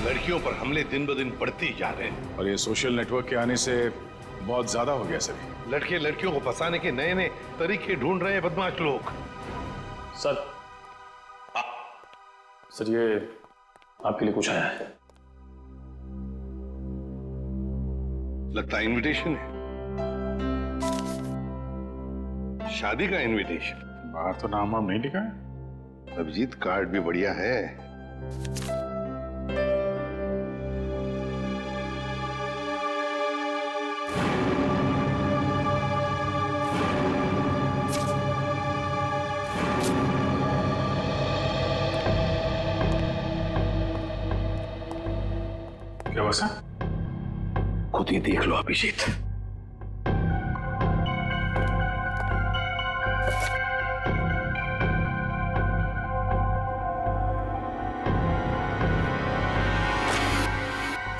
लड़कियों पर हमले दिन ब दिन बढ़ते ही जा रहे हैं। और ये सोशल नेटवर्क के आने से बहुत ज्यादा हो गया सर। लड़के लड़कियों को फंसाने के नए नए तरीके ढूंढ रहे हैं बदमाश लोग। सर सर ये आपके लिए कुछ आया है। लगता है इनविटेशन है, शादी का इनविटेशन। बाहर तो नाम वाम नहीं लिखा है। अभिजीत कार्ड भी बढ़िया है। क्या बसा? खुद ही देख लो अभिजीत।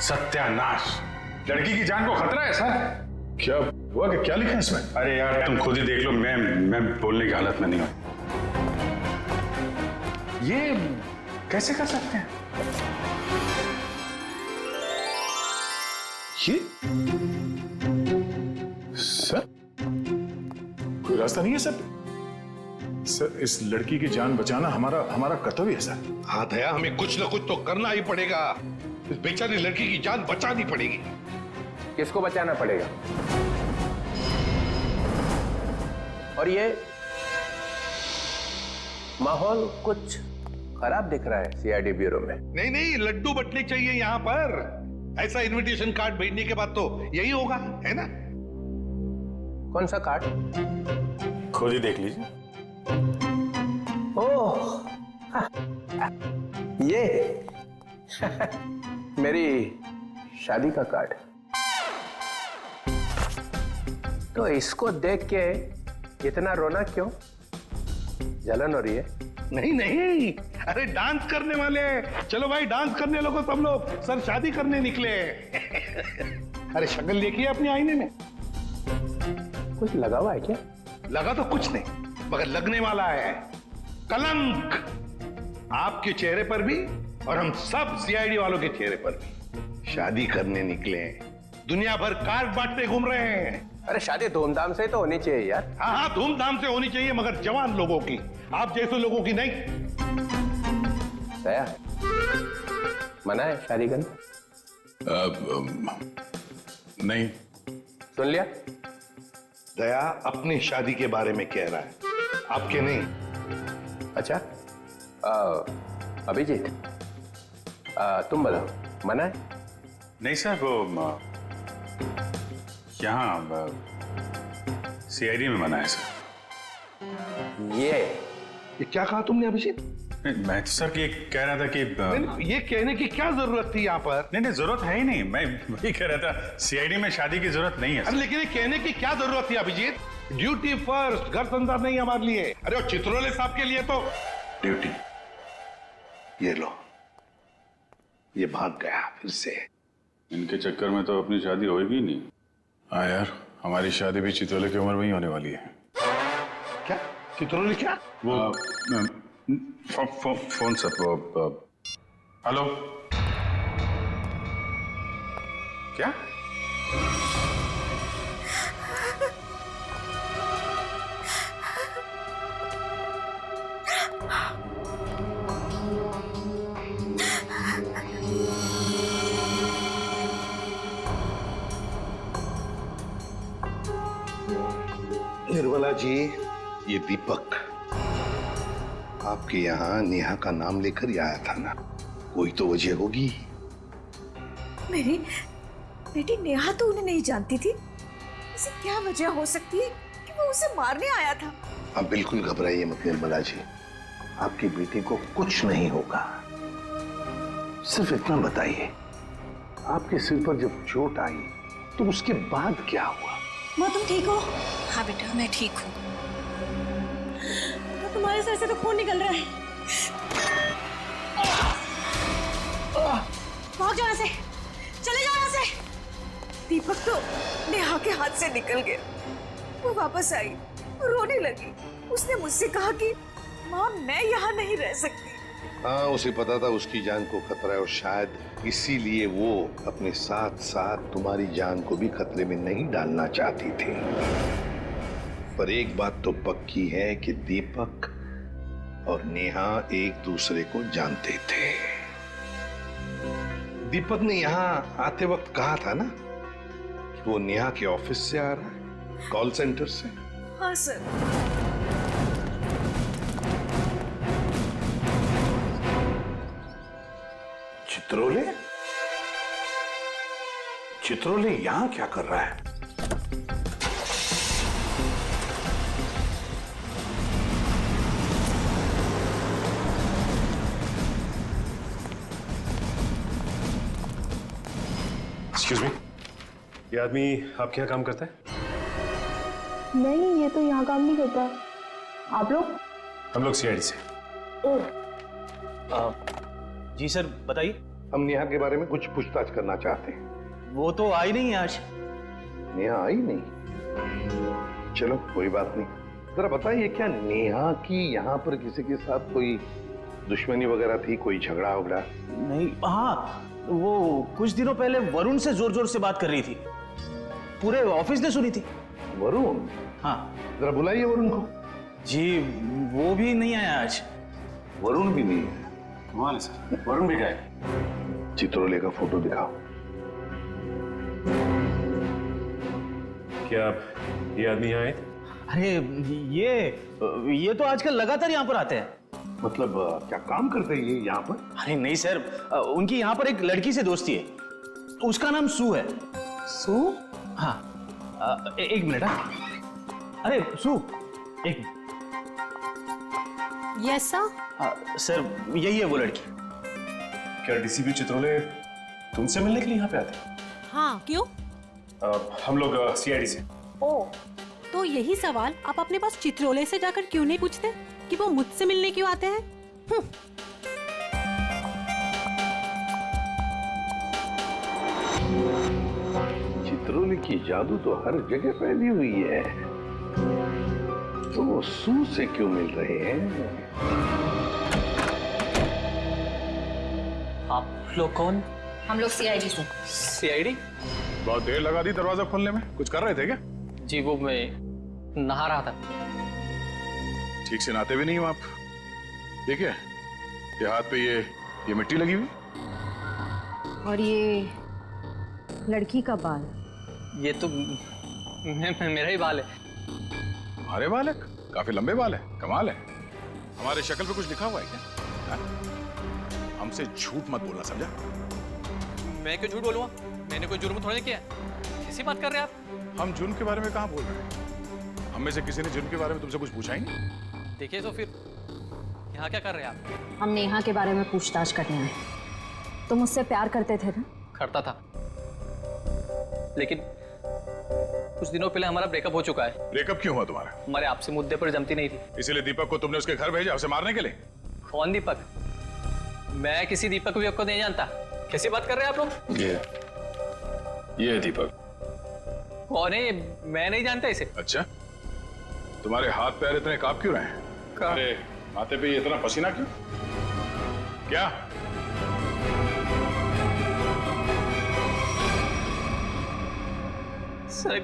सत्यानाश, लड़की की जान को खतरा है सर। क्या हुआ कि क्या लिखा है इसमें? अरे यार तुम खुद ही देख लो, मैं बोलने की हालत में नहीं हूं। ये कैसे कर सकते हैं? ये सर कोई रास्ता नहीं है सर। सर इस लड़की की जान बचाना हमारा कर्तव्य है सर। हाँ दया, हमें कुछ ना कुछ तो करना ही पड़ेगा। इस बेचारी लड़की की जान बचानी पड़ेगी। किसको बचाना पड़ेगा? और ये माहौल कुछ खराब दिख रहा है सीआईडी ब्यूरो में। नहीं नहीं, लड्डू बटने चाहिए यहाँ पर। ऐसा इनविटेशन कार्ड भेजने के बाद तो यही होगा, है ना? कौन सा कार्ड? खुद ही देख लीजिए। ओह ये मेरी शादी का कार्ड। तो इसको देख के इतना रोना क्यों? जलन हो रही है? नहीं नहीं, अरे डांस करने वाले। चलो भाई डांस करने लगो सब लोग। सर शादी करने निकले। अरे शक्ल देखिए अपने आईने में। कुछ लगा हुआ है क्या? लगा तो कुछ नहीं, मगर लगने वाला है कलंक आपके चेहरे पर भी और हम सब सीआईडी वालों के चेहरे पर भी। शादी करने निकले हैं, दुनिया भर कार्ड बांटते घूम रहे हैं। अरे शादी धूमधाम से तो होनी चाहिए यार। हाँ हाँ, धूमधाम से होनी चाहिए, मगर जवान लोगों की, आप जैसे लोगों की नहीं। दया, मना है शादी करना? नहीं। सुन लिया? दया अपनी शादी के बारे में कह रहा है, आपके नहीं। अच्छा अभिजीत, तुम बताओ, मना है? नहीं सर, वो यहाँ सीआईडी में मना है सर। ये क्या कहा तुमने अभिजीत? मैं तो सर ये कह रहा था कि ये कहने की क्या जरूरत थी यहाँ पर? नहीं जरूरत है ही नहीं। मैं वही कह रहा था, सीआईडी में शादी की जरूरत नहीं है। अरे लेकिन ये कहने की क्या जरूरत थी अभिजीत? ड्यूटी फर्स्ट, घर संसार नहीं हमारे लिए। अरे और चित्रोले साहब के लिए तो ड्यूटी। ये लो, ये भाग गया फिर से। इनके चक्कर में तो अपनी शादी होगी नहीं। हाँ यार, हमारी शादी भी चित्रोले की उम्र में ही होने वाली है। क्या चित्रोले? क्या वो फोन सर, वो हेलो, क्या? निर्मला जी, ये दीपक आपके यहाँ नेहा का नाम लेकर ही आया था ना? कोई तो वजह होगी। मेरी बेटी नेहा तो उन्हें नहीं जानती थी। ऐसी क्या वजह हो सकती है कि वो उसे मारने आया था? आप बिल्कुल घबराइए मत निर्मला जी, आपकी बेटी को कुछ नहीं होगा। सिर्फ इतना बताइए, आपके सिर पर जब चोट आई तो उसके बाद क्या हुआ? माँ तुम ठीक हो? हाँ बेटा मैं ठीक हूँ। तुम्हारे सर से तो खून निकल रहा है। भाग जाओ यहाँ से, चले जाओ यहाँ से। दीपक तो नेहा के हाथ से निकल गया। वो वापस आई, रोने लगी। उसने मुझसे कहा कि माँ मैं यहाँ नहीं रह सकती, हाँ, उसे पता था उसकी जान को खतरा है और शायद इसीलिए वो अपने साथ साथ तुम्हारी जान को भी खतरे में नहीं डालना चाहती थी। पर एक बात तो पक्की है कि दीपक और नेहा एक दूसरे को जानते थे। दीपक ने यहाँ आते वक्त कहा था ना कि वो नेहा के ऑफिस से आ रहा है, कॉल सेंटर से। हाँ सर। चित्रोले? चित्रोले यहां क्या कर रहा है? एक्सक्यूज मी, ये आदमी आपके यहाँ काम करता है? नहीं, ये तो यहाँ काम नहीं करता। आप लोग? हम लोग सीआईडी से। जी सर, बताइए। हम नेहा के बारे में कुछ पूछताछ करना चाहते हैं। वो तो आई नहीं है आज। नेहा आई नहीं? चलो कोई बात नहीं। जरा बताइए, क्या नेहा की यहाँ पर किसी के साथ कोई दुश्मनी वगैरह थी, कोई झगड़ा वगड़ा? नहीं, हाँ, वो कुछ दिनों पहले वरुण से जोर जोर से बात कर रही थी, पूरे ऑफिस ने सुनी थी। वरुण? हाँ। जरा बुलाइए वरुण को। जी, वो भी नहीं आया आज। वरुण भी नहीं है? कमाल है सर, वरुण भी गए। चित्रोले का फोटो दिखाओ। क्या ये आदमी यहाँ आए थे? अरे ये तो आजकल लगातार यहाँ पर आते हैं। मतलब क्या काम करते हैं ये यहाँ पर? अरे नहीं सर, उनकी यहाँ पर एक लड़की से दोस्ती है, उसका नाम सू है। सू? हाँ, एक मिनट। अरे सू, एक मिनट। Yes sir. सर, यही है वो लड़की। क्या डीसीपी चित्रोले तुमसे मिलने के लिए यहाँ पे आते हैं? हाँ, क्यों? हम लोग सीआईडी से। ओ, तो यही सवाल आप अपने पास चित्रोले से जाकर क्यों नहीं पूछते कि वो मुझसे मिलने क्यों आते हैं? चित्रोले की जादू तो हर जगह फैली हुई है, तो वो सू से क्यों मिल रहे हैं? आप लोग कौन? हम लोग सीआईडी से। सीआईडी? बहुत देर लगा दी दरवाजा खोलने में, कुछ कर रहे थे क्या? जी, वो मैं नहा रहा था। ठीक से नहाते भी नहीं हो आप। देखिए, ये हाथ पे ये मिट्टी लगी हुई। और ये लड़की का बाल। ये तो मेरा ही बाल है। हमारे बाल है? काफी लंबे बाल है, कमाल है। हमारे शक्ल पे कुछ लिखा हुआ है क्या? हमसे झूठ मत बोलना, समझा? मैं क्यों झूठ बोलूंगा? मैंने कोई जुर्म थोड़ी किया है। कैसी बात कर रहे हैं आप? हम जुर्म के बारे में कहाँ बोल रहे हैं? हम में से किसी ने जुर्म के बारे में तुमसे कुछ पूछा ही नहीं। देखिए तो फिर यहाँ क्या कर रहे हैं आप? हम नेहा के बारे में पूछताछ करने आए। तुम मुझसे प्यार करते थे ना? करता था, लेकिन कुछ दिनों पहले हमारा ब्रेकअप हो चुका है। ब्रेकअप क्यों हुआ तुम्हारा? हमारे आपसे मुद्दे पर जमती नहीं थी। इसीलिए दीपक को तुमने उसके घर भेजा, उसे मारने के लिए? कौन दीपक? मैं किसी दीपक विपक को नहीं जानता। कैसी बात कर रहे हैं आप लोग? ये है दीपक। कौन है? मैं नहीं जानता इसे। अच्छा, तुम्हारे हाथ पैर इतने कांप क्यों रहे हैं? अरे माथे पे इतना पसीना क्यों? क्या? सर,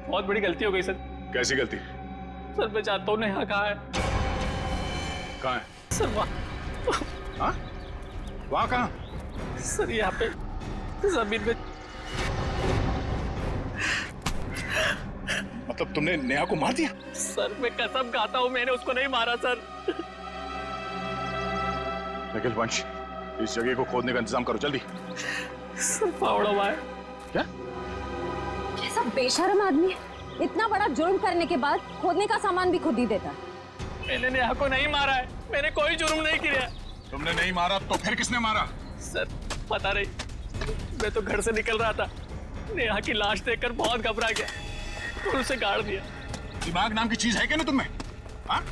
बहुत बड़ी गलती हो गई सर। कैसी गलती? सर, मैं चाहता हूँ नेहा कहाँ है? कहाँ है? सर वहाँ। हाँ? वहाँ कहाँ? सर, यहाँ पे जमीन पे। मतलब तुमने नेहा को मार दिया? सर, मैं कसम खाता हूँ, मैंने उसको नहीं मारा सर। निखिल वंश, इस जगह को खोदने का इंतजाम करो जल्दी। सर, फावड़ा हुआ है। क्या? कैसा बेशर्म आदमी है, इतना बड़ा जुर्म करने के बाद खोदने का सामान भी खुद ही देता। मैंने नेहा को नहीं मारा है, मैंने कोई जुर्म नहीं किया। तुमने नहीं मारा तो फिर किसने मारा? सर, पता नहीं, मैं तो घर से निकल रहा था, नेहा की लाश देखकर बहुत घबरा गया और उसे गाड़ दिया। दिमाग नाम की चीज है क्या ना तुम्हें? हाँ?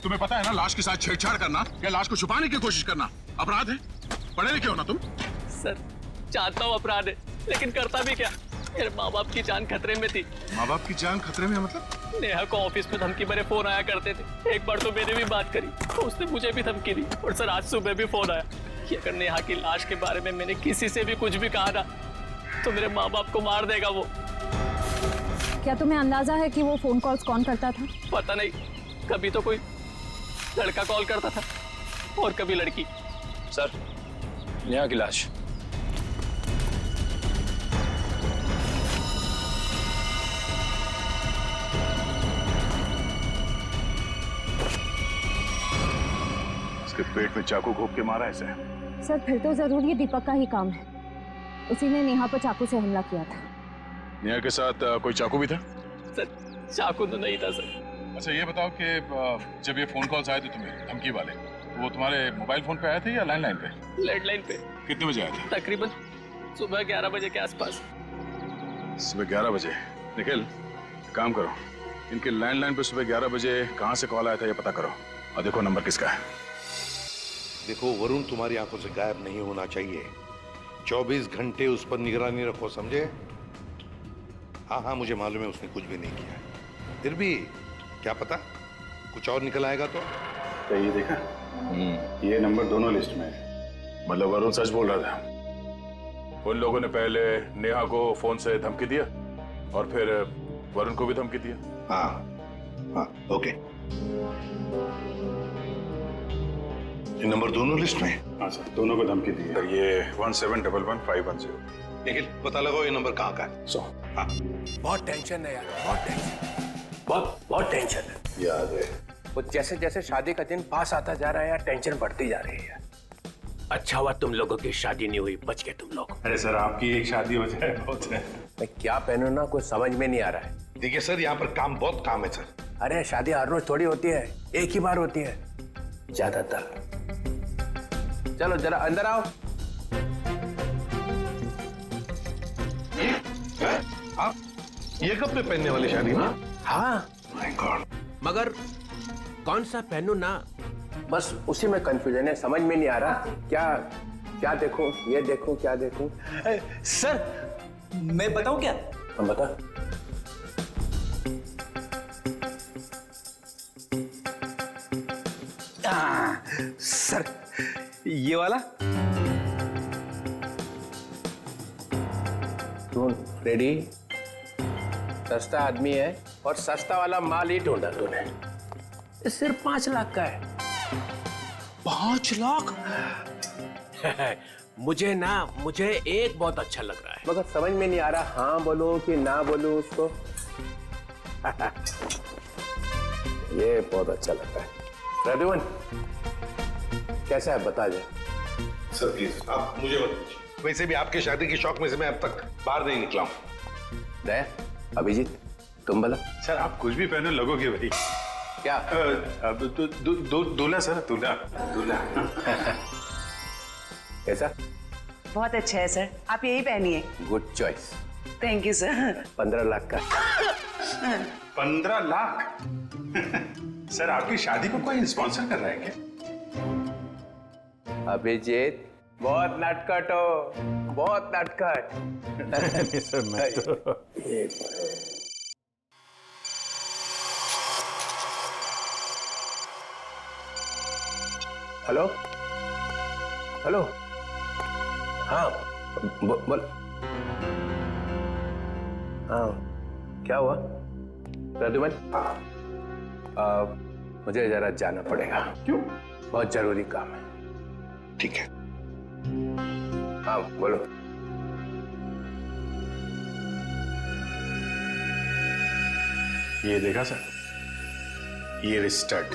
तुम्हें पता है ना, लाश के साथ छेड़छाड़ करना या लाश को छुपाने की कोशिश करना अपराध है। पढ़े लिखे हो ना तुम? सर, जानता हूँ अपराध है, लेकिन करता भी क्या? मेरे माँ बाप की जान खतरे में थी। माँ बाप की जान खतरे में है मतलब? नेहा को ऑफिस में धमकी भरे फोन आया करते थे। एक बार तो मैंने भी बात करी तो उसने मुझे भी धमकी दी। और सर आज सुबह भी फोन आया कि अगर नेहा की लाश के बारे में मैंने किसी से भी कुछ भी कहा ना तो मेरे माँ बाप को मार देगा वो। क्या तुम्हें अंदाजा है कि वो फोन कॉल्स कौन करता था? पता नहीं, कभी तो कोई लड़का कॉल करता था और कभी लड़की। सर, नेहा की लाश। उसके पेट में चाकू घोंप के मारा इसे। सर फिर तो जरूर ये दीपक का ही काम है। उसी ने नेहा पर चाकू से हमला किया था। नेहा के साथ कोई चाकू भी था? सर चाकू तो नहीं था सर। अच्छा ये बताओ कि जब ये फोन कॉल्स आए थे तुम्हें धमकी वाले, वो तुम्हारे मोबाइल फोन पे आए थे या लैंडलाइन पे? लैंडलाइन पे। कितने बजे आए थे? तकरीबन सुबह 11 बजे के आसपास। सुबह 11 बजे। निखिल काम करो, इनके लैंडलाइन पे सुबह 11 बजे कहाँ से कॉल आया था ये पता करो और देखो नंबर किसका है। देखो वरुण तुम्हारी आंखों से गायब नहीं होना चाहिए। 24 घंटे उस पर निगरानी रखो, समझे? हाँ मुझे मालूम है उसने कुछ भी नहीं किया, फिर भी क्या पता कुछ और निकल आएगा तो ये देखा, ये नंबर दोनों लिस्ट में है। मतलब वरुण सच बोल रहा था। उन लोगों ने पहले नेहा को फोन से धमकी दिया और फिर वरुण को भी धमकी दिया। हाँ ओके। ये नंबर दोनों लिस्ट में? हाँ सर, दोनों को धमकी दी है। ये 17111510। निखिल पता लगाओ ये नंबर कहाँ का है। हाँ बहुत टेंशन है यार, बहुत टेंशन, बहुत टेंशन है। याद है वो जैसे जैसे शादी का दिन पास आता जा रहा है यार, टेंशन बढ़ती जा रही है। अच्छा हुआ तुम लोगों की शादी नहीं हुई, बच गए तुम लोग। अरे सर आपकी एक शादी हो जाए बहुत है। मैं क्या पहनूं ना कुछ समझ में नहीं आ रहा है। देखिए सर यहाँ पर बहुत काम है सर। अरे शादी हर रोज थोड़ी होती है, एक ही बार होती है ज्यादातर। चलो जरा अंदर आओ। आप ये कपड़े पहनने वाली शादी में? हाँ माय गॉड। मगर कौन सा पहनूं ना, बस उसी में कंफ्यूजन है, समझ में नहीं आ रहा क्या देखूं, ये देखूं क्या देखूं। सर मैं बताऊं क्या? हम बता। सर ये वाला। सुन रेडी, सस्ता आदमी है और सस्ता वाला माल ही ढूंढा तूने। ये सिर्फ 5 लाख का है। 5 लाख? मुझे एक बहुत अच्छा लग रहा है, मगर समझ में नहीं आ रहा हाँ बोलो कि ना बोलो उसको। ये बहुत अच्छा लगता है। प्रद्युमन कैसा है बता दे। सर प्लीज आप मुझे मत पूछिए, वैसे भी आपके शादी की शौक में से मैं अब तक बाहर नहीं निकला हूँ। दया, अभिजीत तुम बोला। सर आप कुछ भी पहने लगोगे भाई। क्या? दूल्हा सर, दूल्हा। कैसा? बहुत अच्छा है सर, आप यही पहनिए। Good choice. Thank you sir. 15 lakh का। 15 लाख? सर आपकी शादी को कोई स्पॉन्सर कर रहा है क्या? अभिजीत बहुत नटखट हो, बहुत नटखट। नहीं सर मैं तो हेलो हेलो, हाँ बोल। हाँ क्या हुआ प्रद्युमन? मुझे जरा जाना पड़ेगा। क्यों? बहुत जरूरी काम है। ठीक है। हाँ बोलो। ये देखा सर, ये स्टड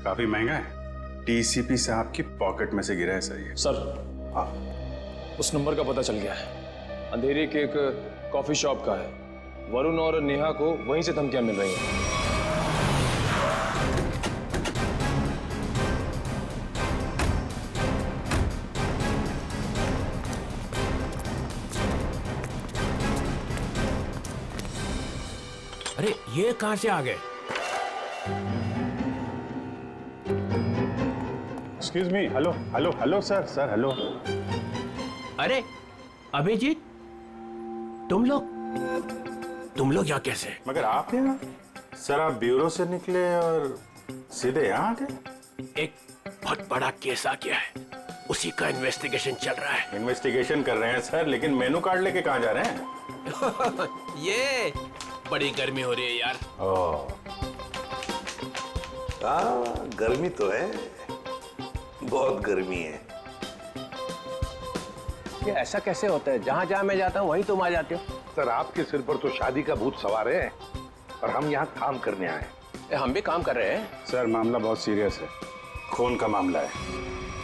काफी महंगा है। टीसीपी साहब की पॉकेट में से गिरा है सर ये। सर उस नंबर का पता चल गया है, अंधेरी के एक कॉफी शॉप का है। वरुण और नेहा को वहीं से धमकियां मिल रही हैं। अरे ये कहां से आ गए? Excuse me, hello hello hello sir, sir hello. अरे अभिजीत तुम लोग तुम लोग यहाँ कैसे? मगर आप यहाँ? सर आप ब्यूरो से निकले और सीधे यहाँ आ गए? एक बहुत बड़ा केस आ गया है, उसी का इन्वेस्टिगेशन चल रहा है। इन्वेस्टिगेशन कर रहे हैं सर, लेकिन मेनू कार्ड लेके कहाँ जा रहे हैं? ये बड़ी गर्मी हो रही है यार। गर्मी तो है, बहुत गर्मी है। ये ऐसा कैसे होता है? जहाँ जहाँ मैं जाता हूँ वहीं तुम आ जाते हो। सर आपके सिर पर तो शादी का भूत सवार है और हम यहाँ काम करने आए। हम भी काम कर रहे हैं। सर मामला बहुत सीरियस है, खून का मामला है।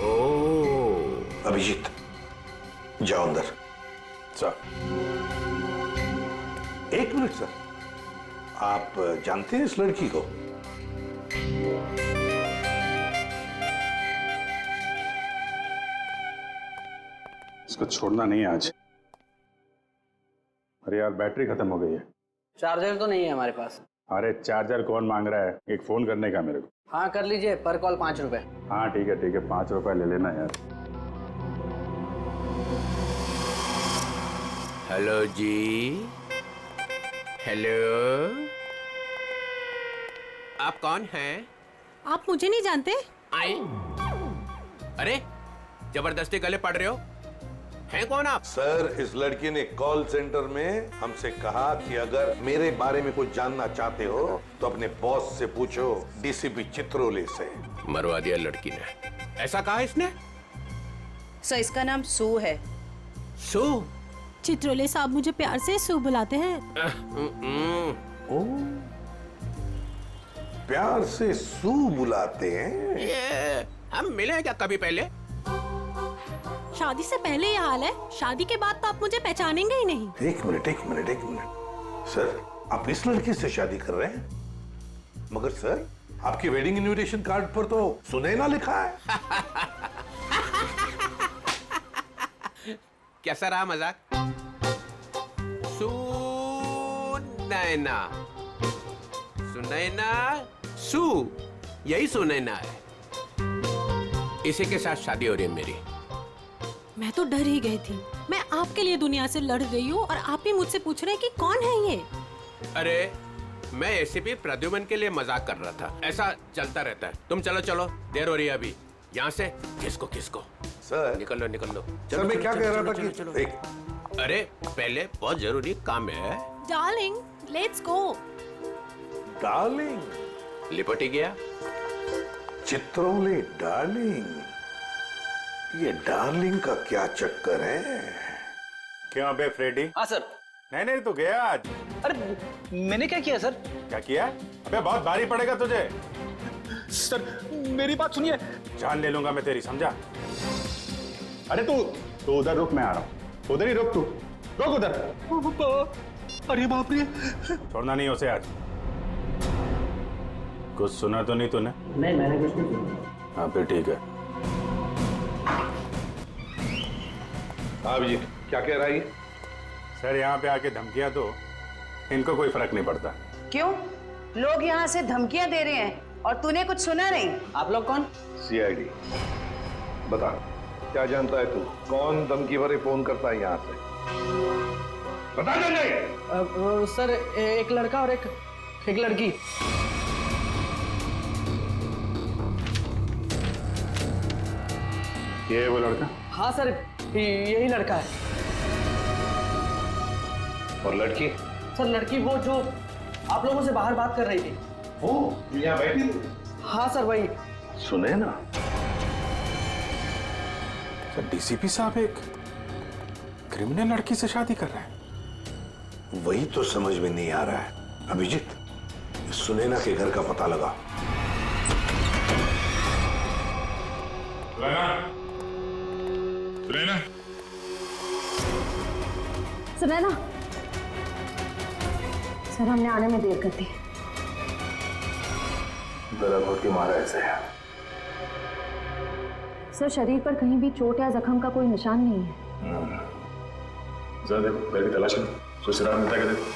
ओह, अभिजीत जाओ अंदर। सर एक मिनट सर, आप जानते हैं इस लड़की को? इसको छोड़ना नहीं है आज। अरे यार बैटरी खत्म हो गई है। चार्जर तो नहीं है हमारे पास। अरे चार्जर कौन मांग रहा है, एक फोन करने का मेरे को। हाँ कर लीजिए, पर कॉल 5 रुपए। हाँ ठीक है 5 रुपए ले लेना यार। हेलो जी, हेलो, आप कौन हैं? आप मुझे नहीं जानते? आई? अरे जबरदस्ती गले पड़ रहे हो, हैं कौन आप? सर इस लड़की ने कॉल सेंटर में हमसे कहा कि अगर मेरे बारे में कुछ जानना चाहते हो तो अपने बॉस से पूछो, डीसीपी चित्रोले से। मरवा दिया लड़की ने, ऐसा कहा इसने? सर इसका नाम सू है। सू? चित्रोले साहब मुझे प्यार से सू बुलाते हैं। ओ, प्यार से सू बुलाते हैं? ये हम मिले हैं क्या कभी पहले? शादी से पहले ये हाल है, शादी के बाद तो आप मुझे पहचानेंगे ही नहीं। एक मिनट सर, आप इस लड़की से शादी कर रहे हैं? मगर सर आपकी वेडिंग इनविटेशन कार्ड पर तो सुनैना लिखा है। कैसा रहा मजाक? सुनैना, सुनैना, सू, यही सुनैना है। इसी के साथ शादी हो रही है मेरी। मैं तो डर ही गई थी। मैं आपके लिए दुनिया से लड़ रही हूँ और आप ही मुझसे पूछ रहे हैं कि कौन है ये? अरे मैं एसीपी प्रद्युमन के लिए मजाक कर रहा था, ऐसा चलता रहता है। तुम चलो चलो, देर हो रही है अभी। यहाँ से किसको सर निकल लो। सर मैं क्या कह रहा था कि चलो। एक अरे पहले बहुत जरूरी काम है। Darling, let's go. डार्लिंग? लिपट गया। चित्रोले डार्लिंग, ये डार्लिंग का क्या चक्कर है? क्यों बे फ्रेडी? हाँ सर। नहीं तो गया आज। अरे मैंने क्या किया सर? क्या किया? अबे बहुत भारी पड़ेगा तुझे। सर मेरी बात सुनिए। जान ले लूंगा मैं तेरी, समझा? अरे तू उधर रुक, मैं आ रहा हूँ। उधर ही रुक, तू रुक उधर। अरे बाप रे। छोड़ना नहीं उसे आज। कुछ सुना तो नहीं तूने? नहीं मैंने कुछ नहीं सुना। हाँ फिर ठीक है। हाँ जी, क्या कह रहा है? सर यहाँ पे आके धमकियां दो, इनको कोई फर्क नहीं पड़ता। क्यों? लोग यहाँ से धमकियां दे रहे हैं और तूने कुछ सुना नहीं? आप लोग कौन? सीआईडी। बता, क्या जानता है तू? कौन धमकी भरे फोन करता है यहाँ से? बता जल्दी। सर एक लड़का और एक लड़की। ये है वो लड़का? हाँ सर यही लड़का है। और लड़की? सर लड़की वो जो आप लोगों से बाहर बात कर रही थी। वो यहाँ बैठी थी? हाँ सर वही। सुने ना? सर डीसीपी साहब एक क्रिमिनल लड़की से शादी कर रहे हैं। वही तो समझ में नहीं आ रहा है। अभिजीत, सुनैना के घर का पता लगा। सुनैना, सर हमने आने में देर कर दी। गला घोट के मारा ऐसे है। सर शरीर पर कहीं भी चोट या जख्म का कोई निशान नहीं है। जरा देखो, घर की तलाश करो, सुसराल मिलता है क्या देखो।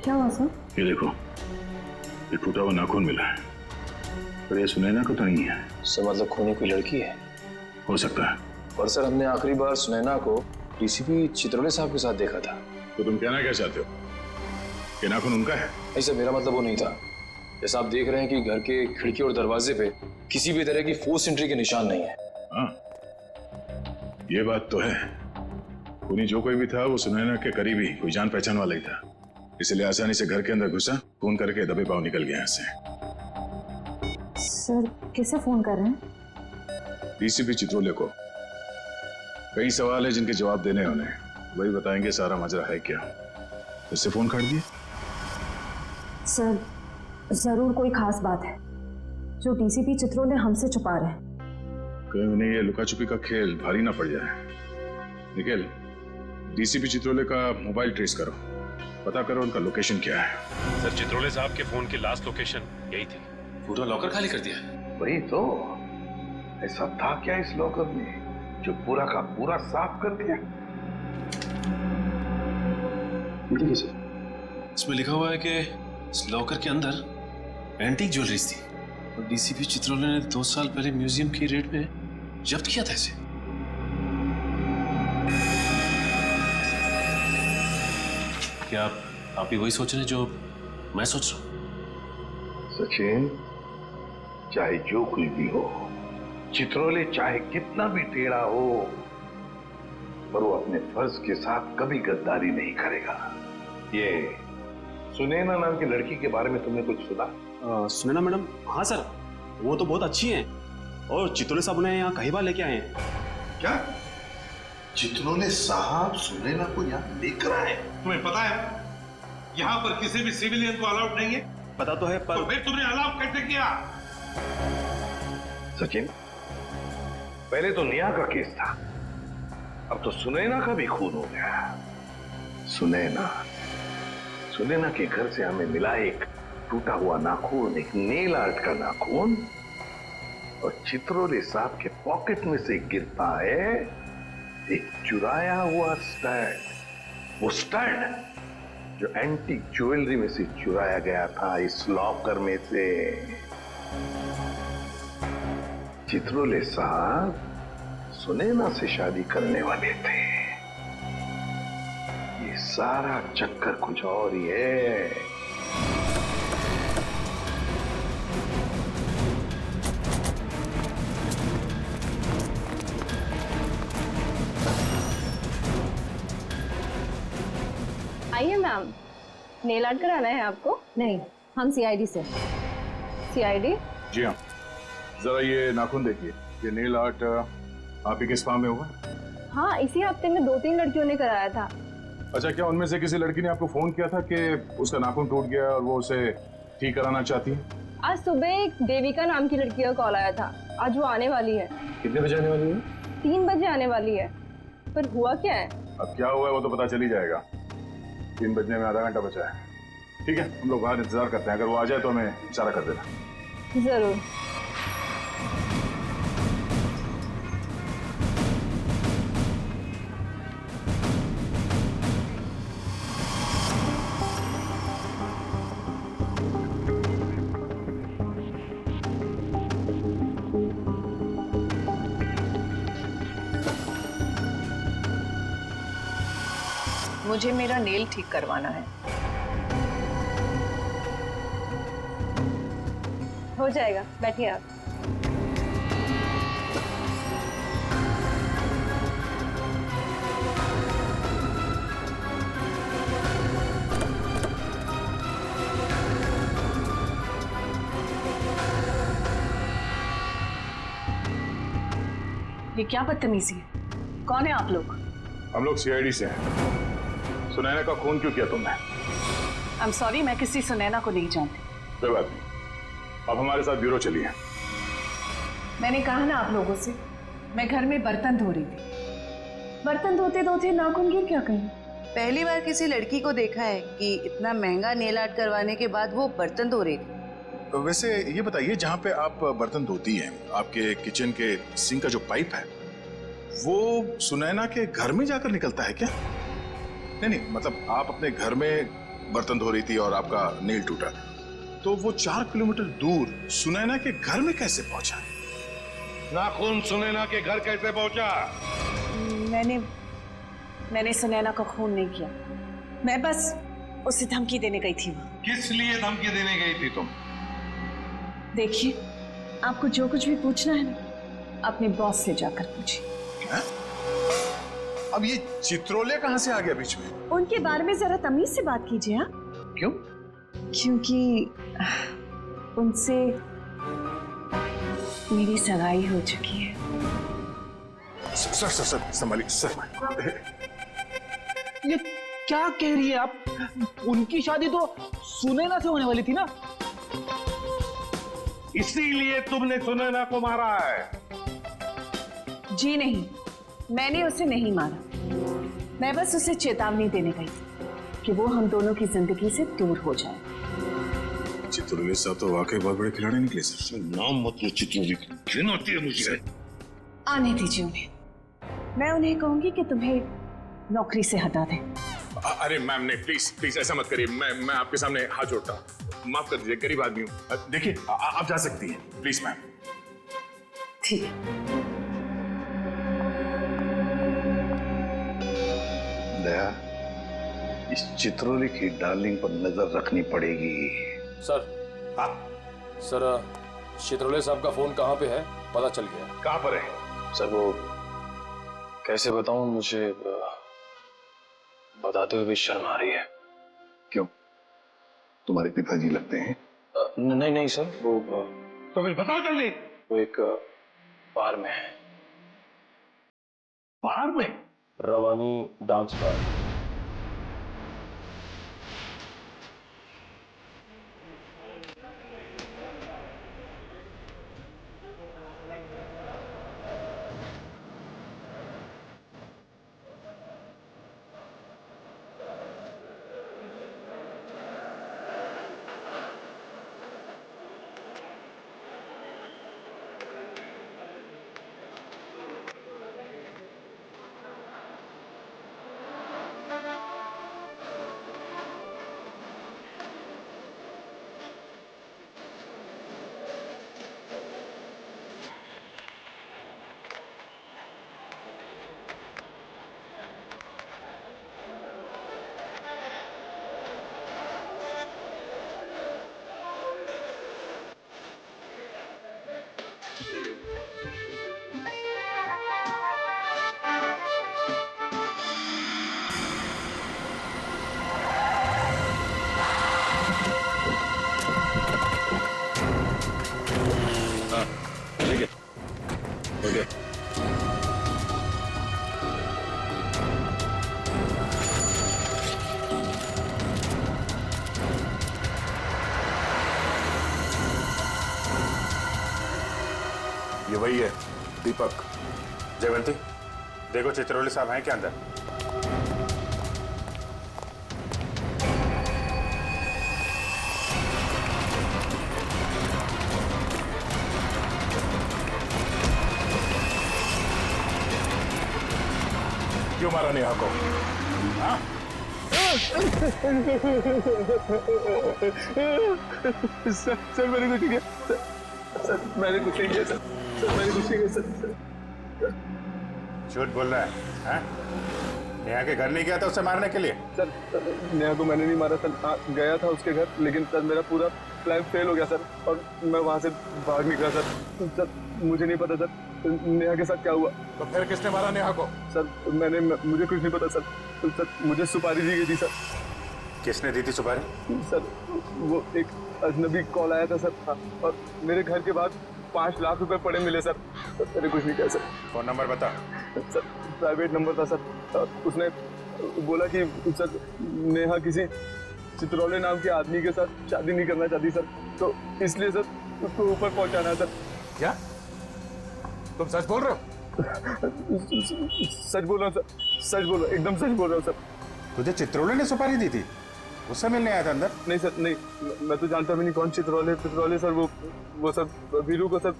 क्या हुआ सर? ये देखो, ये टूटा हुआ नाखून मिला है, पर ये सुनैना को तो नहीं है। सर मतलब खूनी कोई लड़की है? हो सकता है। और सर हमने आखिरी बार सुनैना को डीसीपी चित्रोले साहब के साथ देखा था। तो तुम कहना क्या चाहते हो? ये नाखून उनका है? नहीं सर, मेरा मतलब वो नहीं था। जैसा आप देख रहे हैं कि घर के खिड़की और दरवाजे पे किसी भी तरह की फोर्स एंट्री के निशान नहीं है। हाँ, ये बात तो है। खूनी जो कोई भी था वो सुनैना के करीबी कोई जान पहचान वाला ही था, इसलिए आसानी से घर के अंदर घुसा, फोन करके दबे पांव निकल गया यहाँ से। सर किसे फोन कर रहे हैं? डीसीपी चित्रोले को। कई सवाल है जिनके जवाब देने होने, वही बताएंगे सारा माजरा है क्या। इससे फोन काट दिए? सर जरूर कोई खास बात है जो डीसीपी चित्रोले हमसे छुपा रहे हैं। कहीं उन्हें ये लुका छुपी का खेल भारी ना पड़ जाए। निखिल, डीसीपी चित्रोले का मोबाइल ट्रेस करो, पता करो उनका लोकेशन क्या है। सर चित्रोले साहब के फोन की लास्ट लोकेशन यही थी। पूरा लॉकर खाली कर दिया? वही तो, ऐसा था क्या इस लॉकर में जो पूरा का पूरा साफ कर दिया? देखिए सर, इसमें लिखा हुआ है कि इस लॉकर के अंदर एंटीक ज्वेलरीज थी और डीसीपी चित्रोले ने 2 साल पहले म्यूजियम की रेट में जब्त किया था इसे। क्या आप भी वही सोच रहे हैं जो मैं सोच रहा हूं? सचिन, चाहे जो कुछ भी हो, चित्रोले चाहे कितना भी टेढ़ा हो, पर वो अपने फर्ज के साथ कभी गद्दारी नहीं करेगा। ये सुनैना नाम की लड़की के बारे में तुमने कुछ सुना? सुनैना मैडम? हाँ सर, वो तो बहुत अच्छी हैं और चित्रोले साहब उन्हें यहाँ कई बार लेके आए हैं। क्या चित्रोले साहब सुनैना को यहाँ लेकर आए? तुम्हें पता है यहाँ पर किसी भी सिविलियन को अलाउड नहीं है? पता तो है, पर तो फिर तुमने अलाउ कैसे किया? सचिन, पहले तो नेहा का केस था, अब तो सुनैना का भी खून हो गया। सुनैना के घर से हमें मिला एक टूटा हुआ नाखून, एक नेल आर्ट का नाखून, और चित्रोले साहब के पॉकेट में से गिरता है एक चुराया हुआ स्टड। वो स्टड जो एंटीक ज्वेलरी में से चुराया गया था इस लॉकर में से। चित्रोले साहब सुनैना से शादी करने वाले थे। ये सारा चक्कर कुछ और ही है। आइए मैम, नेल आर्ट कराना है आपको? नहीं, हम सीआईडी से। सीआईडी? जी हाँ, जरा ये नाखून देखिए, ये नेल आर्ट आप ही के स्पा में होगा? हाँ, इसी हफ्ते में 2-3 लड़कियों ने कराया था। अच्छा, क्या उनमें से किसी लड़की ने आपको फोन किया था कि उसका नाखून टूट गया और वो उसे ठीक कराना चाहती है? आज सुबह एक देविका नाम की लड़की का कॉल आया था। आज वो आने वाली है। कितने बजे आने वाली है? 3 बजे आने वाली है। पर हुआ क्या है? अब क्या हुआ है वो तो पता चल ही जाएगा। 3 बजने में आधा घंटा बचा है। ठीक है, हम लोग बाहर इंतजार करते हैं, अगर वो आ जाए तो हमें इशारा कर देना। जरूर। मुझे मेरा नेल ठीक करवाना है। हो जाएगा, बैठिए आप। ये क्या बदतमीजी है? कौन है आप लोग? हम लोग सीआईडी से हैं। सुनैना का खून क्यों किया तुमने? आई एम सॉरी, मैं किसी सुनैना को नहीं जानती। कोई बात नहीं, अब हमारे साथ ब्यूरो चलिए। मैंने कहा ना आप लोगों से, मैं घर में बर्तन धो रही थी। बर्तन धोते धोते नाखून गिर क्या कहीं? पहली बार किसी लड़की को देखा है कि इतना महंगा नेल आर्ट करवाने के बाद वो बर्तन धो रही थी। वैसे ये बताइए, जहाँ पे आप बर्तन धोती हैं, आपके किचन के सिंक का जो पाइप है वो सुनैना के घर में जाकर निकलता है क्या? नहीं, मतलब आप अपने घर में बर्तन धो रही थी और आपका नील टूटा, तो वो 4 किलोमीटर दूर सुनैना के घर में कैसे पहुंचा? नाखून सुनैना के घर कैसे पहुंचा? मैंने सुनैना का खून नहीं किया। मैं बस उसे धमकी देने गई थी। किस लिए धमकी देने गई थी तुम? देखिए, आपको जो कुछ भी पूछना है ना, अपने बॉस से जाकर पूछिए। अब ये चित्रोले कहां से आ गया बीच में? उनके बारे में जरा तमीज से बात कीजिए। हाँ, क्यों? क्योंकि उनसे मेरी सगाई हो चुकी है। सर संभालिए सर। ये क्या कह रही है आप? उनकी शादी तो सुनैना से होने वाली थी ना? इसीलिए तुमने सुनैना को मारा है? जी नहीं, मैंने उसे नहीं मारा। मैं बस उसे चेतावनी देने गई थी कि वो हम दोनों की जिंदगी से दूर हो जाए। चित्रोले साहब तो वाकई बहुत बड़े खिलाड़ी निकले सर। नाम मत लो चित्रोले, घिन होती है मुझे। आने दीजिए उन्हें। मैं उन्हें कहूंगी कि तुम्हें नौकरी से हटा दें। अरे मैम ने प्लीज ऐसा मत करिए। मैं आपके सामने हाथ जोड़ता हूँ, माफ कर दीजिए, गरीब आदमी हूँ। देखिए आप जा सकती हैं प्लीज मैम। ठीक है। दया, इस चित्रोले की डार्लिंग पर नजर रखनी पड़ेगी। सर, सर चित्रोले साहब का फोन कहाँ पे है पता चल गया। कहाँ पर है? सर वो कैसे बताऊं, मुझे बताते हुए भी शर्म आ रही है। क्यों? तुम्हारे पिताजी लगते हैं? नहीं सर, वो तो फिर बताओ जल्दी। वो एक बार में है। बाहर में? रवानी डांस बार। ये वही है दीपक। जयवंती, देखो चित्रोले साहब हैं क्या अंदर? क्यों मारा नेहा को? हाँ? सर मैंने कुछ नहीं किया। सर मैंने कुछ नहीं किया। सर मैंने कुछ नहीं किया। सर झूठ बोल रहा है? हाँ? नेहा के घर नहीं गया था उसे मारने के लिए? सर नेहा को मैंने नहीं मारा सर। गया था उसके घर, लेकिन सर मेरा पूरा प्लान फेल हो गया सर, और मैं वहां से भाग निकला सर। सर मुझे नहीं पता सर नेहा के साथ क्या हुआ। तो फिर किसने मारा नेहा को? सर मुझे कुछ नहीं पता सर। सर मुझे सुपारी दी गई थी सर। किसने दी थी सुपारी? सर वो एक अजनबी कॉल आया था सर, और मेरे घर के बाहर 5 लाख रुपए पड़े मिले सर। मैंने कुछ नहीं किया सर। फोन नंबर बता। सर प्राइवेट नंबर था सर। उसने बोला कि सर नेहा किसी चित्रोले नाम के आदमी के साथ शादी नहीं करना चाहती सर, तो इसलिए सर उसको ऊपर पहुंचाना है सर। क्या तुम सच बोल रहे हो? सच बोल रहा हूँ सर, सच बोल रहा हूँ, एकदम सच बोल रहा हूँ सर। तुझे चित्रोले ने सुपारी दी थी? उससे मिलने आया था अंदर? नहीं सर, नहीं, मैं तो जानता भी नहीं कौन चित्रोले सर। वो सर वीरू को सर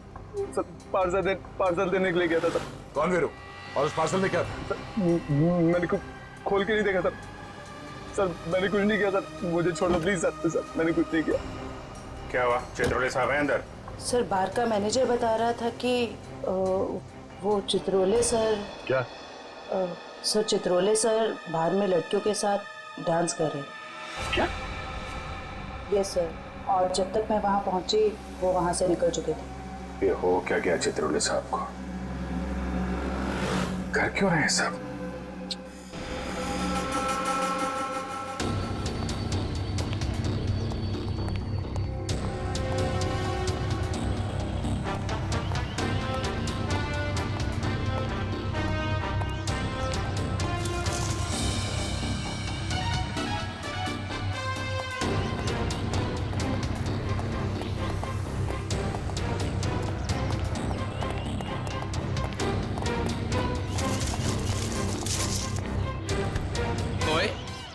पार्सल देने के लिए गया था सर। कौन वीरू? और उस पार्सल में क्या था? मैंने खोल के नहीं देखा सर। सर मैंने कुछ नहीं किया सर, मुझे छोड़ दो प्लीज सर। सर मैंने कुछ नहीं किया। क्या हुआ? चित्रोले साहब हैं अंदर? सर बार का मैनेजर बता रहा था कि वो चित्रोले सर। क्या? सर चित्रोले सर बाहर में लड़कियों के साथ डांस कर रहे। क्या? यस सर, और जब तक मैं वहाँ पहुंची वो वहाँ से निकल चुके थे। ये हो क्या गया चित्रोले साहब को? कर क्यों रहे हैं सब?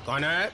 कौन है?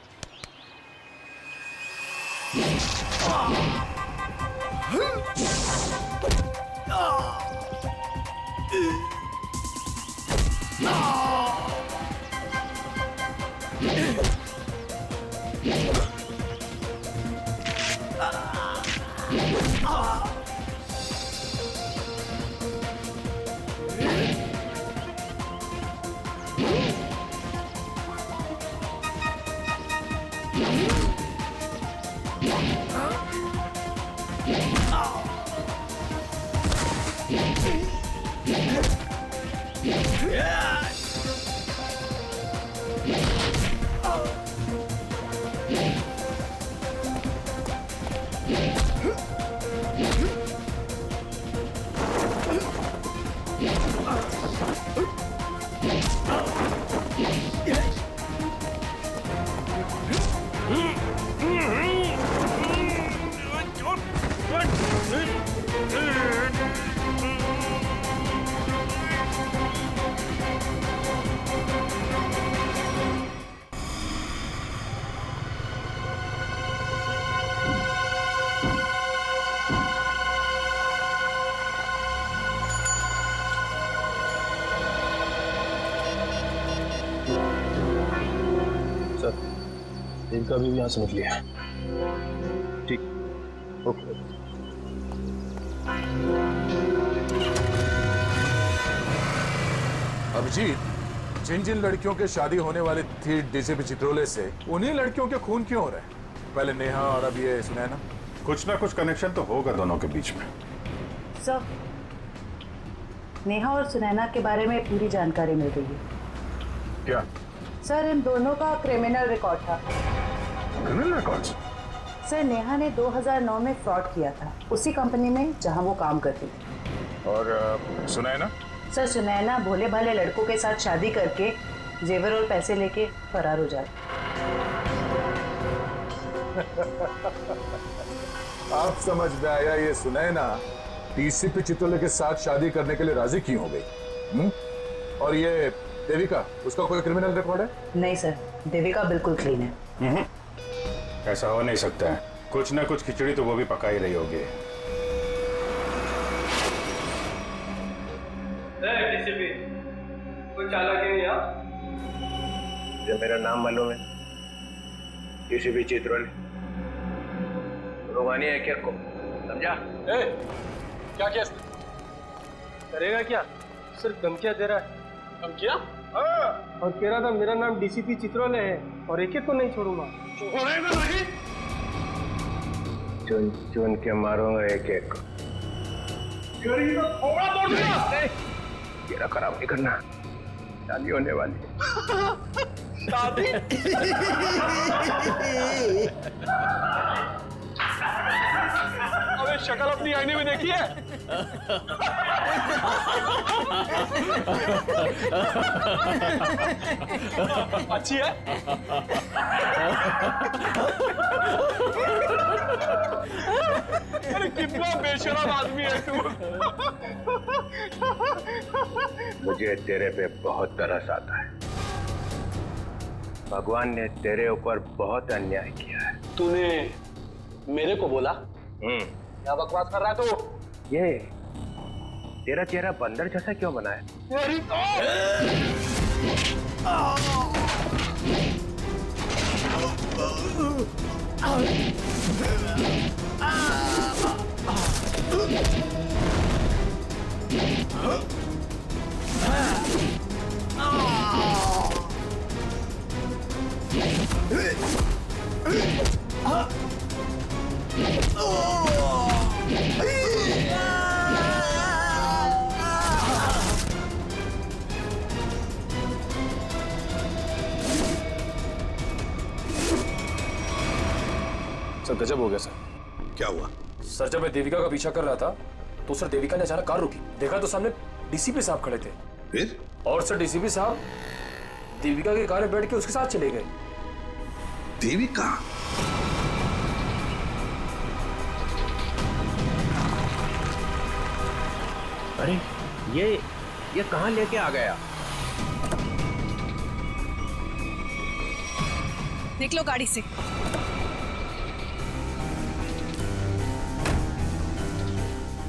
इनका भी यहाँ समझ लिया। ठीक, ओके। अभिजीत, जिन जिन लड़कियों के शादी होने वाली थी डीसीपी चित्रोले से, उन्हीं लड़कियों के खून क्यों हो रहे हैं? पहले नेहा और अब ये सुनैना। कुछ ना कुछ कनेक्शन तो होगा दोनों के बीच में। सर नेहा और सुनैना के बारे में पूरी जानकारी मिल गई है। क्या? सर इन दोनों का क्रिमिनल रिकॉर्ड था। Criminal record? सर नेहा ने 2009 में फ्रॉड किया था उसी कंपनी में जहां वो काम करती थी। और सुनैना? सर सुनैना भोले भाले लड़कों के साथ शादी करके जेवर और पैसे लेके फरार हो जाती। आप समझ में आया, ये सुनैना डीसीपी चित्रोले के साथ शादी करने के लिए राजी क्यों हो गई? और ये देविका, उसका कोई क्रिमिनल रिकॉर्ड है? नहीं सर, देविका बिल्कुल क्लीन है। ऐसा हो नहीं सकता है, कुछ ना कुछ खिचड़ी तो वो भी पका ही रही होगी। कोई चालाक है यहाँ? जो मेरा नाम मालूम है, डीसीपी चित्रोले। रुमानी है क्या को? समझा? क्या किया करेगा? क्या सिर्फ धमकियां दे रहा है? धमकियां? और कह रहा था मेरा नाम डीसीपी चित्रोले है और एक एक को नहीं छोड़ूंगा। चुन चुन के मारूंगा एक एक। तेरा खराब नहीं करना, शादी होने वाली है। शादी? अबे शक्ल अपनी आईने में देखी है? अच्छी है? अरे कितना बेशरम आदमी है तू। मुझे तेरे पे बहुत तरस आता है। भगवान ने तेरे ऊपर बहुत अन्याय किया है। तूने मेरे को बोला? क्या बकवास कर रहा है तू? ये तेरा चेहरा बंदर जैसा क्यों बना है? मेरी तो सर गजब हो गया सर। क्या हुआ? सर जब मैं देविका का पीछा कर रहा था तो सर देविका ने अचानक कार रोकी। देखा तो सामने डीसीपी साहब खड़े थे। फिर? और सर डीसीपी साहब देविका की कार में बैठ के उसके साथ चले गए। देविका? अरे ये कहाँ लेके आ गया? निकलो गाड़ी से।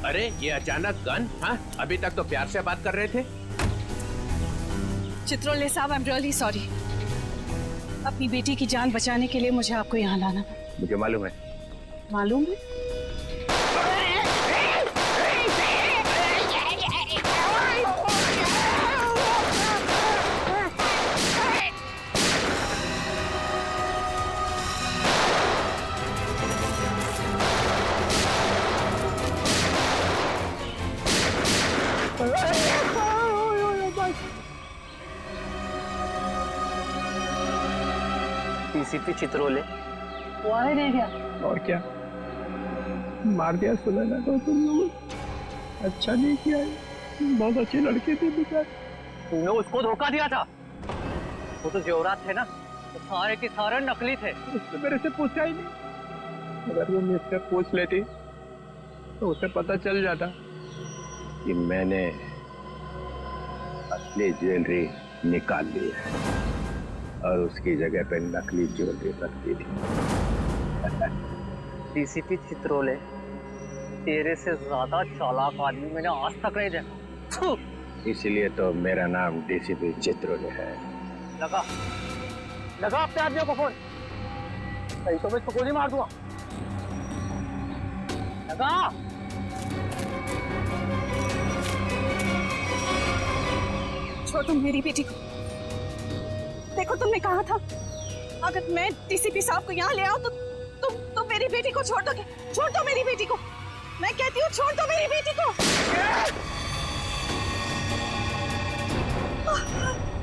अरे ये अचानक गन? हाँ, अभी तक तो प्यार से बात कर रहे थे। चित्रोले साहब, आई एम रियली सॉरी। अपनी बेटी की जान बचाने के लिए मुझे आपको यहाँ लाना पड़ा। मुझे मालूम है। मालूम है? डीसीपी चित्रोले वो आने नहीं गया। और क्या मार दिया सुनैना को तुम लोग। अच्छा नहीं किया, बहुत अच्छी लड़की थी बेचारी। तुमने उसको धोखा दिया था। वो तो जेवरात थे ना, तो सारे के सारे नकली थे। उसने मेरे से पूछा ही नहीं। अगर वो मुझसे पूछ लेती तो उसे पता चल जाता कि मैंने असली ज्वेलरी निकाल ली है और उसकी जगह पे नकली ज्वेलरी रख दी थी। डीसीपी चित्रोले, तेरे से ज्यादा चालाक आदमी मैंने आज तक नहीं देखा। इसलिए तो मेरा नाम डीसीपी चित्रोले है। लगा अपने आदमियों को फोन। सही तो मैं इसको गोली मार दूंगा। लगा। छोड़ तुम मेरी बेटी को। देखो तुमने कहा था अगर मैं डीसीपी साहब को यहाँ ले आऊं तो तुम मेरी बेटी को छोड़ दोगे। छोड़ दो मेरी बेटी को। मैं कहती हूँ छोड़ दो मेरी बेटी को।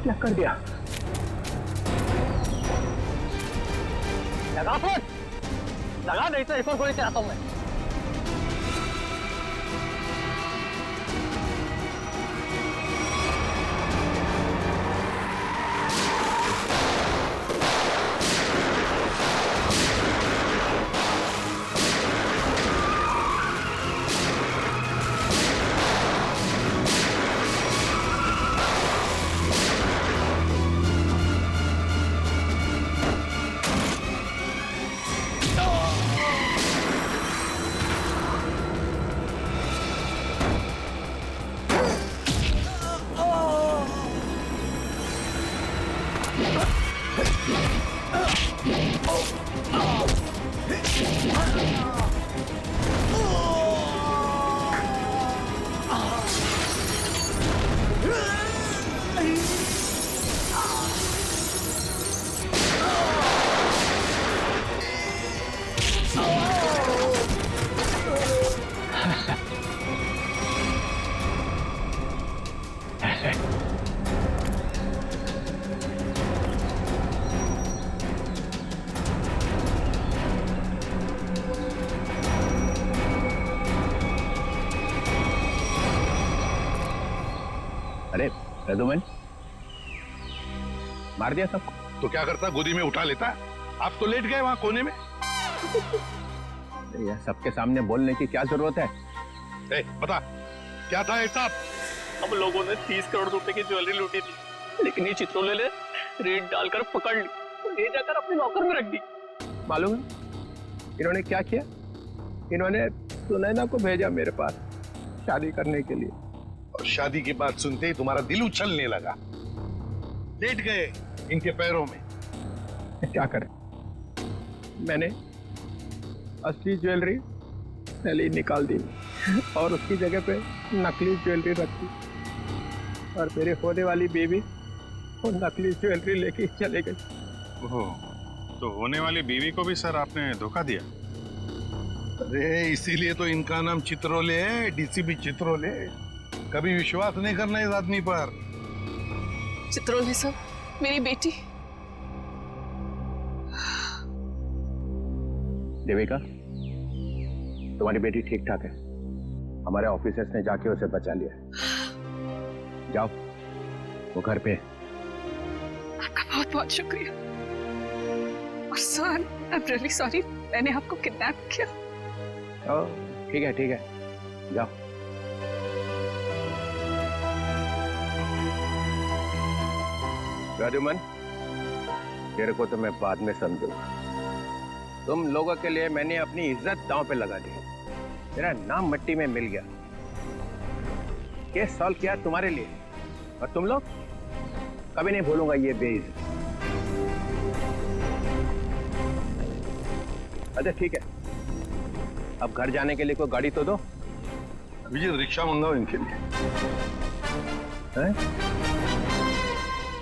क्या कर दिया? लगा फोन। लगा, नहीं तो एक और गोली चलाता हूँ मैं। अरे रघुवन, मार दिया सबको। तो क्या करता, गोदी में उठा लेता? आप तो लेट गए वहां कोने में। यह सबके सामने बोलने की क्या जरूरत है? बता क्या था साहब? हम लोगों ने 30 करोड़ रुपए की ज्वेलरी लूटी थी, लेकिन ये चित्रोले ने रेड डालकर पकड़ ली, ले जाकर अपने लॉकर में रख दी। मालूम है इन्होंने क्या किया? इन्होंने सुनैना को भेजा मेरे पास शादी करने के लिए। और शादी की बात सुनते ही तुम्हारा दिल उछलने लगा, लेट गए इनके पैरों में। क्या करें, मैंने असली ज्वेलरी पहले ही निकाल दी और उसकी जगह पे नकली ज्वेलरी रखी, और मेरे होने वाली बेबी वो नकली ज्वेलरी लेके चले गई। ओह, तो होने वाली बीवी को भी सर आपने धोखा दिया? अरे इसीलिए तो इनका नाम चित्रोले है, डीसीपी चित्रोले। कभी विश्वास नहीं करना इस आदमी पर। चित्रोले सर, मेरी बेटी। देविका, तुम्हारी बेटी ठीक ठाक है। हमारे ऑफिसर्स ने जाके उसे बचा लिया। जाओ, वो घर पे। आपका बहुत बहुत शुक्रिया। और sir, I am really sorry, मैंने आपको किडनैप किया। ठीक है ठीक है, जाओ। राजूमन, तेरे को तो मैं बाद में समझूंगा। तुम लोगों के लिए मैंने अपनी इज्जत दांव पे लगा दी। मेरा नाम मिट्टी में मिल गया। केस सॉल्व किया तुम्हारे लिए, और तुम लोग कभी नहीं भूलूंगा ये बेइज्जत। अच्छा ठीक है, अब घर जाने के लिए कोई गाड़ी तो दो। विजय, रिक्शा मंगाओ इनके लिए। हैं?